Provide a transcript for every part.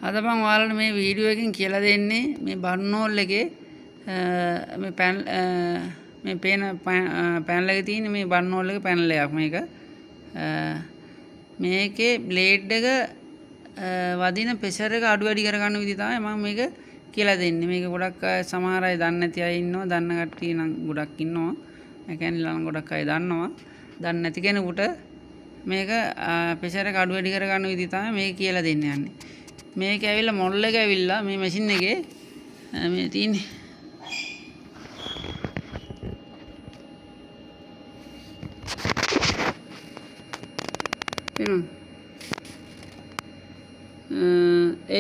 අද මම ඔයාලට මේ වීඩියෝ එකකින් කියලා දෙන්නේ මේ බර්නෝල් එකේ මේ මේ පේන පැනල් එකේ තියෙන මේ බර්නෝල් එකේ පැනල් එකක් මේක. මේකේ බ්ලේඩ් එක වදින ප්‍රෙෂර් එක අඩු වැඩි කරගන්න විදිහ තමයි මම මේක කියලා දෙන්නේ. මේක ගොඩක් අය සමහර අය දන්නේ නැති අය ඉන්නවා. දන්න කට්ටිය නම් ගොඩක් ඉන්නවා. මැකැනිකල් නම් ගොඩක් අය දන්නවා. දන්නේ නැති කෙනෙකුට මේක ප්‍රෙෂර් එක අඩු වැඩි කරගන්න විදිහ තමයි මේක කියලා දෙන්න යන්නේ. මේක ඇවිල්ලා මොඩල් එක ඇවිල්ලා මේ මැෂින් එකේ මේ තියෙන්නේ පේනවද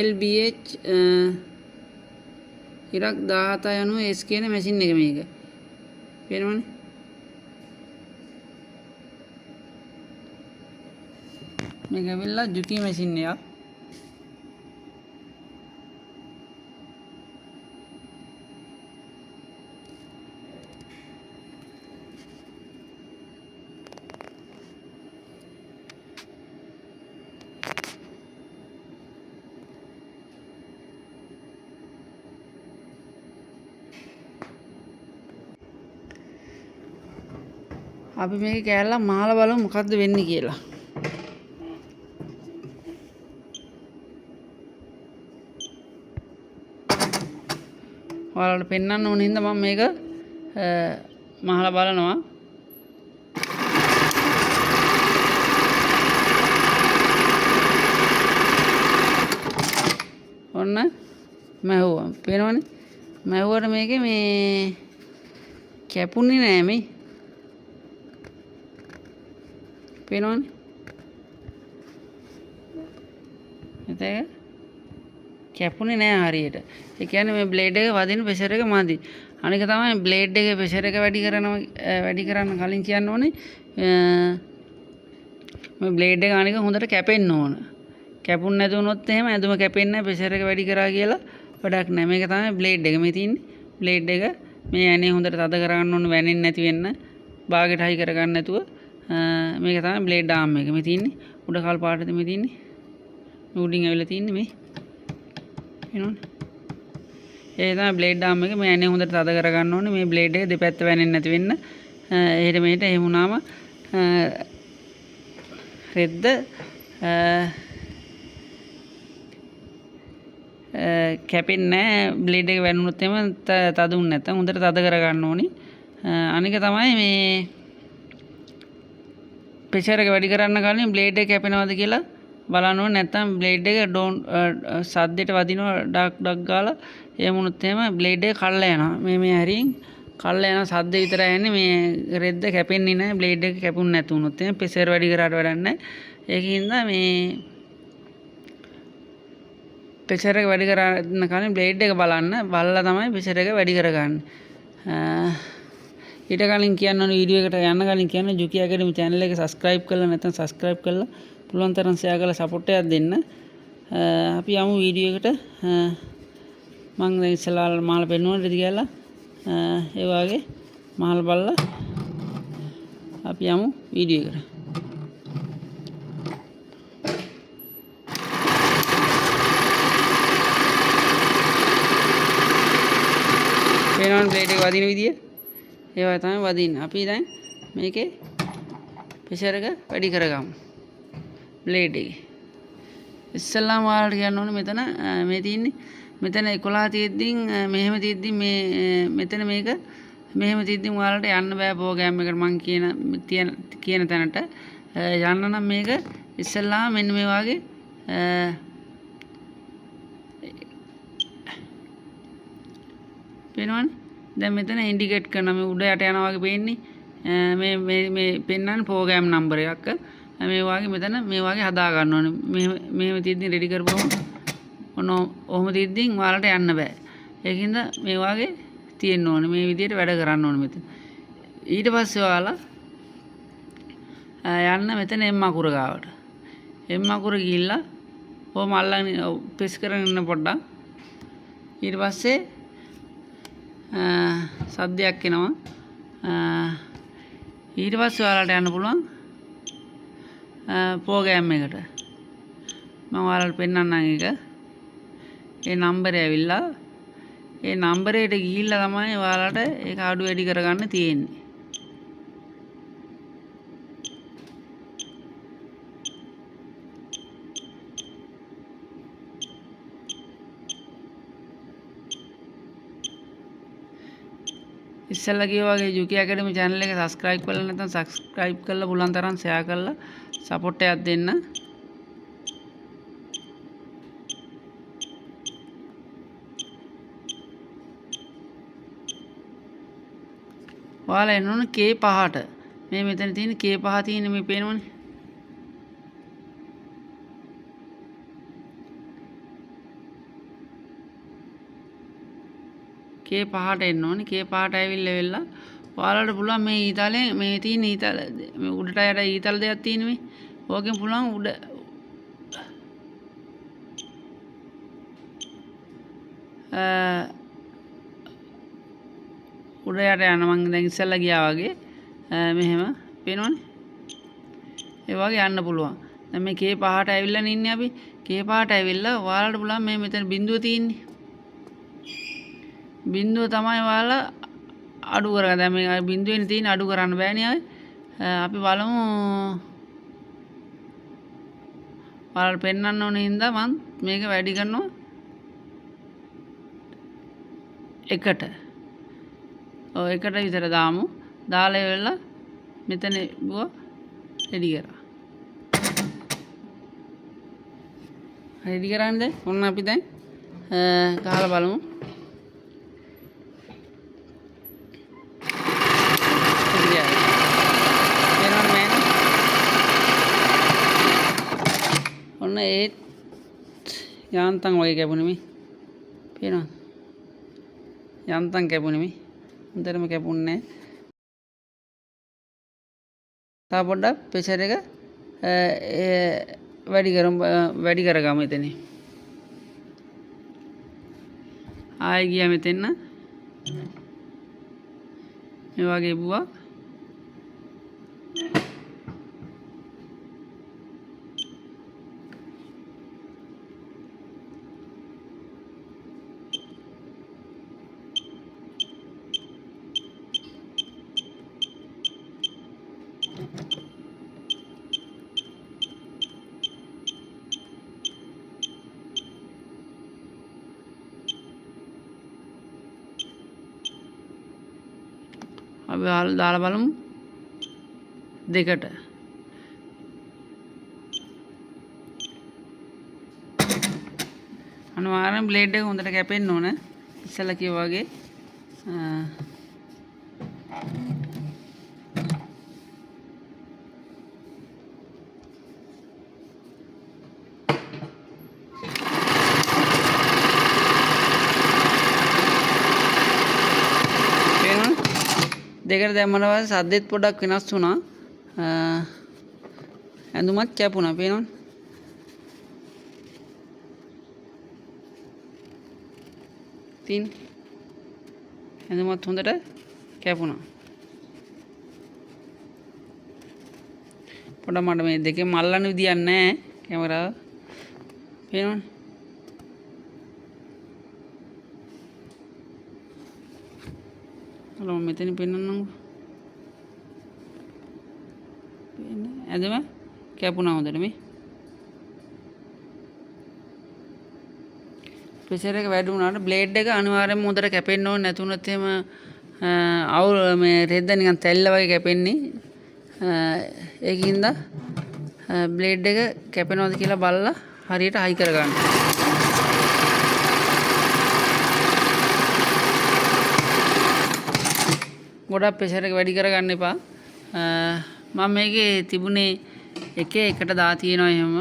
LBH ඉරක් 1790 S කියන මැෂින් එක මේක පේනවනේ මේක ඇවිල්ලා ජුකි මැෂින් එකක් අපි මේක කෑල්ලා මහලා බලමු මොකද්ද වෙන්නේ කියලා. ඔයාලට පෙන්වන්න ඕන හින්දා මම මේක මහලා බලනවා. ඔන්න මැහුවා. පේනවනේ? මැහුවට මේකේ මේ කැපුනේ නෑ මේ. පේනවනේ? එතක කැපුනේ නෑ හරියට. ඒ කියන්නේ මේ බ්ලේඩ් එක වදින ප්‍රෙෂර් එක මදි. අනික තමයි බ්ලේඩ් එකේ ප්‍රෙෂර් එක වැඩි කරන්න කලින් කියන්න ඕනේ මේ බ්ලේඩ් එක අනික හොඳට කැපෙන්න ඕන. කැපුන්නේ නැති වුණොත් එහෙම ඇඳුම කැපෙන්නේ නැහැ ප්‍රෙෂර් එක වැඩි කරා කියලා වැඩක් නැහැ. මේක තමයි බ්ලේඩ් එක. මේ තියෙන්නේ බ්ලේඩ් එක මේ ඇනේ හොඳට තද කරගන්න ඕන වැනෙන්නේ නැති වෙන්න. බාගෙට හයි කරගන්න නැතුව මේක තමයි බ්ලේඩ් ආම් එක. මේ තියෙන්නේ උඩ කල් පාටද මේ තියෙන්නේ. මේ උඩින් ඇවිල්ලා තියෙන්නේ මේ. එනවනේ. ඒ තමයි බ්ලේඩ් ආම් එක. මේ ඇනේ හොඳට තද කරගන්න ඕනේ. මේ බ්ලේඩ් එක දෙපැත්ත වැනෙන්නේ නැති වෙන්න. එහෙට මෙහෙට එහෙම වුණාම රෙද්ද කැපෙන්නේ නැහැ. බ්ලේඩ් එක වැනුනොත් එහෙම තදුන්නේ නැත්නම් හොඳට තද කරගන්න ඕනේ. අනික තමයි මේ ප්‍රෙෂර් එක වැඩි කරන්න කලින් බ්ලේඩ් එක කැපෙනවද කියලා බලන්න ඕනේ. නැත්නම් බ්ලේඩ් එක සද්දෙට වදිනවා ඩක් ගාලා එහෙම වුණොත් එහෙම බ්ලේඩ් එක කල්ලා යනවා. මේ හැරින් කල්ලා යන සද්ද විතරයි යන්නේ. මේ රෙද්ද කැපෙන්නේ නැහැ. බ්ලේඩ් එක කැපුන්නේ නැතු වුණොත් එහෙම ප්‍රෙෂර් වැඩි කරාට වැඩක් නැහැ. ඒකින්ද මේ ප්‍රෙෂර් එක වැඩි කරන්න කලින් බ්ලේඩ් එක බලන්න. බලලා තමයි ප්‍රෙෂර් එක වැඩි කරගන්නේ. ඊට කලින් කියන්න ඕනේ වීඩියෝ එකට යන්න කලින් කියන්න ජුකි ඇකඩමි channel එක subscribe කරලා නැත්නම් subscribe කරලා පුළුවන් තරම් share කරලා support එකක් දෙන්න. අපි යමු වීඩියෝ එකට. මම දැන් ඉස්සලා මාළ පෙන්වන්නද කියලා ඒ වගේ මාළ බලලා අපි යමු වීඩියෝ එකට. පේනවනේ බ්ලේඩ් එක වදින විදිය. ඒවා තමයි වදින්නේ. අපි දැන් මේකේ ප්‍රෙෂර් එක වැඩි කරගමු. බ්ලේඩ් එකේ. ඉස්සල්ලාම ඔයාලට කියන්න ඕනේ මෙතන මේ තියෙන්නේ මෙතන 11 තියෙද්දින් මෙහෙම තියෙද්දින් මේ මෙතන මේක මෙහෙම තියෙද්දින් ඔයාලට යන්න බෑ ප්‍රෝග්‍රෑම් එකට මම කියන තැනට යන්න නම් මේක ඉස්සල්ලාම මෙන්න මේ වගේ පේනවනේ දැන් මෙතන ඉන්ඩිකේට් කරන මේ උඩ යට යනවා වගේ පේන්නේ මේ පෙන්නන්නේ ප්‍රෝග්‍රෑම් නම්බර් එකක් මේ වගේ මෙතන මේ වගේ හදා ගන්න ඕනේ මෙහෙම තියද්දි රෙඩි කරපුවම ඔන්න ඔහොම තියද්දි ඔයාලට යන්න බෑ ඒකින්ද මේ වගේ තියෙන්න ඕනේ මේ විදිහට වැඩ කරන්න ඕනේ මෙතන ඊට පස්සේ ඔයාලා යන්න මෙතන එම් අකුර ගාවට එම් අකුර ගිහිල්ලා ඔහොම අල්ලගෙන ප්‍රෙස් කරගෙන ඉන්න පොඩ්ඩක් ඊට පස්සේ සද්දයක් එනවා ඊට පස්සේ ඔයාලට යන්න පුළුවන් ප්‍රෝග්‍රෑම් එකට මම ඔයාලට පෙන්නන්නම් ඒක ඒ නම්බරය ඇවිල්ලා ඒ නම්බරයට ගිහිල්ලා තමයි ඔයාලට ඒක අඩු වැඩි කරගන්න තියෙන්නේ. ඉස්සෙල්ලා කිව්වා වගේ යුකි ඇකඩමි channel එක subscribe කරලා නැත්නම් subscribe කරලා පුළුවන් තරම් share කරලා support එකක් දෙන්න. ඔයාලා එන්න ඕන K5ට. මේ මෙතන තියෙන K5 තියෙන මේ පේනවනේ. K5ට එන්න ඕනේ. K5ට ඇවිල්ලා වෙලා ඔයාලට පුළුවන් මේ ඊතලේ මේ තියෙන ඊතල මේ උඩට යට ඊතල දෙකක් තියෙන මේ. ඕකෙන් පුළුවන් උඩ උඩ යට යන මං දැන් ඉස්සෙල්ලා ගියා වගේ මෙහෙම පේනවනේ. ඒ වගේ යන්න පුළුවන්. දැන් මේ K5ට ඇවිල්ලා ඉන්නේ අපි. K5ට ඇවිල්ලා ඔයාලට පුළුවන් මේ මෙතන බිඳුව තියෙන්නේ. බිඳුව තමයි ඔයාලා අඩු කරගන්න. දැන් මේ බිඳුවෙන් තියෙන අඩු කරන්න බෑනේ ආයේ. අපි බලමු ඔයාලට පෙන්වන්න ඕනේ හින්දා මම මේක වැඩි කරනවා 1ට. ඔව් 1ට විතර දාමු. දාලා ඉවරලා මෙතන බුව රෙඩි කරා. රෙඩි කරන්නේ ඔන්න අපි දැන් ගහලා බලමු. ඔන්න ඒත් යාන්තම් වගේ කැපුණේ මේ. පේනවද? යාන්තම් කැපුණේ මේ. හොඳටම කැපුන්නේ නැහැ. තා පොඩ්ඩක් ප්‍රෙෂර් එක වැඩි කරගමු එතන. ආයෙ ගියා මෙතන. මේ වගේ බුවා අපි දාලා බලමු 2ට. අනිවාර්යෙන් බ්ලේඩ් එක හොඳට කැපෙන්න ඕන. ඉස්සෙල්ලා කිව්වා වගේ දෙකට දැම්මම පස්සේ සද්දෙත් පොඩ්ඩක් වෙනස් වුණා. ඇඳුමත් කැපුණා පේනවනේ. තින් ඇඳුමත් හොඳට කැපුණා. පොඩ්ඩක් මට මේ දෙකේ මල්ලන්න විදියක් නැහැ කැමරාව. පේනවනේ. මම මෙතන පෙන්නන්නම්කෝ. ඇඳුම කැපුණා හොඳට මේ. ප්‍රෙෂර් එක වැඩි වුණාට බ්ලේඩ් එක අනිවාර්යයෙන්ම හොඳට කැපෙන්න ඕනේ. නැතුනොත් එහෙම අවුල් මේ රෙද්ද නිකන් තැල්ල වගේ කැපෙන්නේ. ඒකින්ද බ්ලේඩ් එක කැපෙනවද කියලා බලලා හරියට හයි කරගන්න. ගොඩක් ප්‍රෙෂර් එක වැඩි කරගන්න එපා. මම මේකේ තිබුණේ එකේ එකට දා තියෙනවා එහෙම.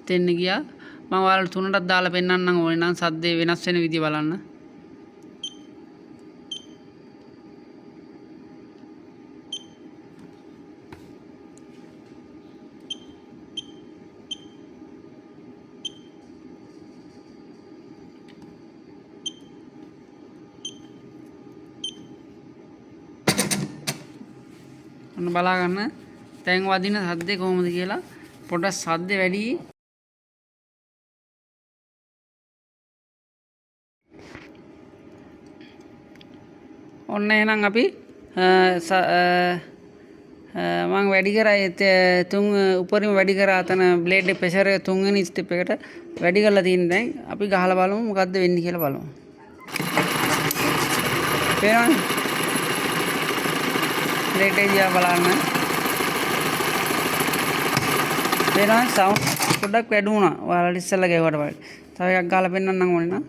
දෙන්න ගියා. මම ඔයාලට 3ටත් දාලා පෙන්නන්නම් ඕනේ නම් සද්දේ වෙනස් වෙන විදිය බලන්න. ඔන්න බලා ගන්න. දැන් වදින සද්දේ කොහොමද කියලා. පොඩ්ඩක් සද්දේ වැඩි ඔන්න එහෙනම් අපි මම වැඩි කරා තුන් උඩරිම වැඩි කරා අතන බ්ලේඩ් එක ප්‍රෙෂර් එක තුන්වෙනි ස්ටෙප් එකට වැඩි කරලා තියෙන දැන් අපි ගහලා බලමු මොකද්ද වෙන්නේ කියලා බලමු. පේනවද? බ්ලේඩ් එක දිහා බලන්න. පේනවද? සවුන්ඩ් පොඩ්ඩක් වැඩි වුණා. ඔයාලට ඉස්සෙල්ලා ගැහුවට වඩා. තව එකක් ගහලා පෙන්නන්නම් ඕනේ නම්.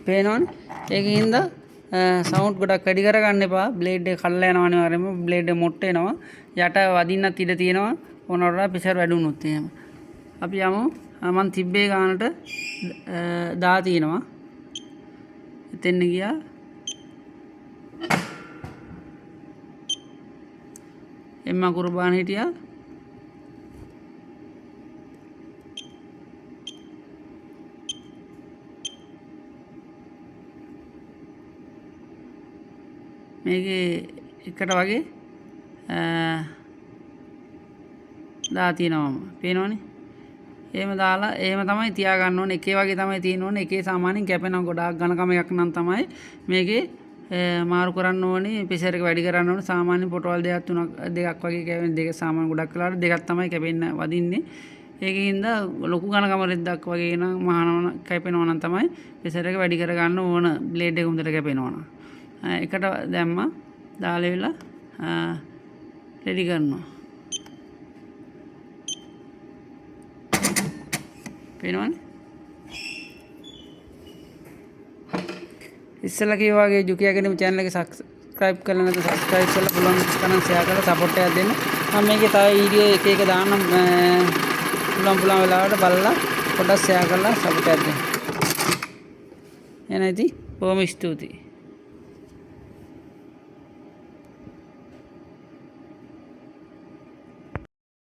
පේනවනේ ඒකින්ද සවුන්ඩ් ගොඩක් වැඩි කරගන්න එපා බ්ලේඩ් එක කල්ලා යනවා අනිවාර්යයෙන්ම බ්ලේඩ් එක මොට්ට වෙනවා යට වදින්නත් ඉඩ තියෙනවා ඕනවට වඩා ප්‍රෙෂර් වැඩි වුණොත් එහෙම අපි යමු මම තිබ්බේ ගානට 10 තියෙනවා එතෙන් ගියා එම්මා කුර්බාන හිටියා මේකේ එකට වගේ 10 තියෙනවා පේනවනේ එහෙම දාලා එහෙම තමයි තියාගන්න ඕනේ එකේ වගේ තමයි තියෙන්න ඕනේ එකේ සාමාන්‍යයෙන් කැපෙනවා ගොඩාක් ඝනකම එකක් නම් තමයි මේකේ මාරු කරන්න ඕනේ ප්‍රෙෂර් එක වැඩි කරන්න ඕනේ සාමාන්‍ය පොටවල් දෙකක් වගේ කැපෙන දෙක සාමාන්‍ය ගොඩක් වෙලාවට දෙකක් තමයි කැපෙන්න වදින්නේ ඒකින්ද ලොකු ඝනකම රෙද්දක් වගේ නම් මහානවන කැපෙනවා නම් තමයි ප්‍රෙෂර් එක වැඩි කරගන්න ඕන බ්ලේඩ් එක හොඳට කැපෙනවා නම් එකට දැම්මා දාලා ඉවලා රෙඩි කරනවා පේනවනේ ඉස්සෙල්ලා කිව්වා වගේ ජුකියා අකාඩමි channel එක subscribe කරලා නැත්නම් subscribe කරලා පුළුවන් තරම් share කරලා support එකක් දෙන්න මම මේකේ තව වීඩියෝ එක එක දාන්නම් පුළුවන් වෙලාවට බලලා පොඩ්ඩක් share කරලා support එකක් දෙන්න එහෙනම් ඉතින් බොහොම ස්තුතියි